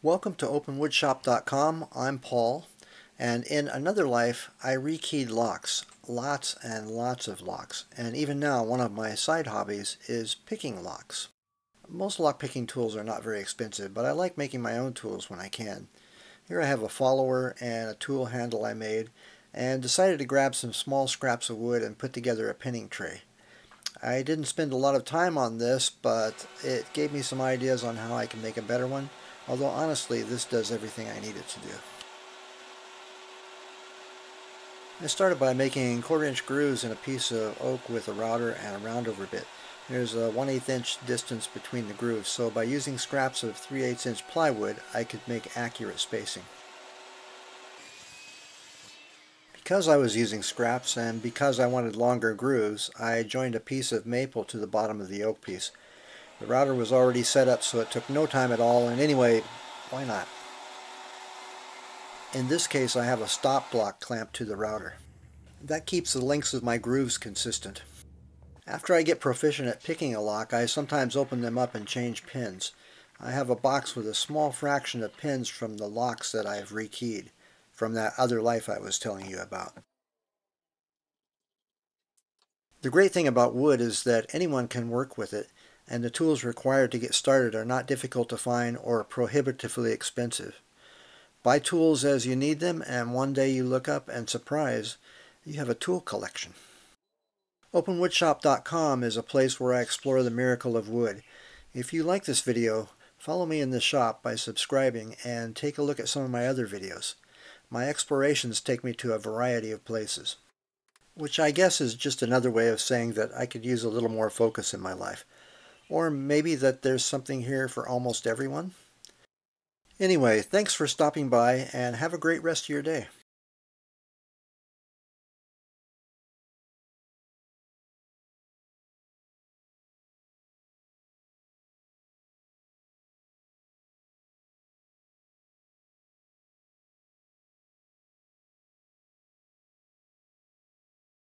Welcome to openwoodshop.com. I'm Paul, and in another life I rekeyed locks, lots and lots of locks, and even now one of my side hobbies is picking locks. Most lock-picking tools are not very expensive, but I like making my own tools when I can. Here I have a follower and a tool handle I made, and decided to grab some small scraps of wood and put together a pinning tray. I didn't spend a lot of time on this, but it gave me some ideas on how I can make a better one, although honestly this does everything I need it to do. I started by making 1/4-inch grooves in a piece of oak with a router and a roundover bit. There's a 1/8 inch distance between the grooves, so by using scraps of 3/8 inch plywood I could make accurate spacing. Because I was using scraps and because I wanted longer grooves, I joined a piece of maple to the bottom of the oak piece. The router was already set up, so it took no time at all, and anyway, why not? In this case I have a stop block clamped to the router. That keeps the lengths of my grooves consistent. After I get proficient at picking a lock, I sometimes open them up and change pins. I have a box with a small fraction of pins from the locks that I've rekeyed, from that other life I was telling you about. The great thing about wood is that anyone can work with it, and the tools required to get started are not difficult to find or prohibitively expensive. Buy tools as you need them, and one day you look up and surprise, you have a tool collection. OpenWoodShop.com is a place where I explore the miracle of wood. If you like this video, follow me in the shop by subscribing and take a look at some of my other videos. My explorations take me to a variety of places, which I guess is just another way of saying that I could use a little more focus in my life. Or maybe that there's something here for almost everyone. Anyway, thanks for stopping by and have a great rest of your day.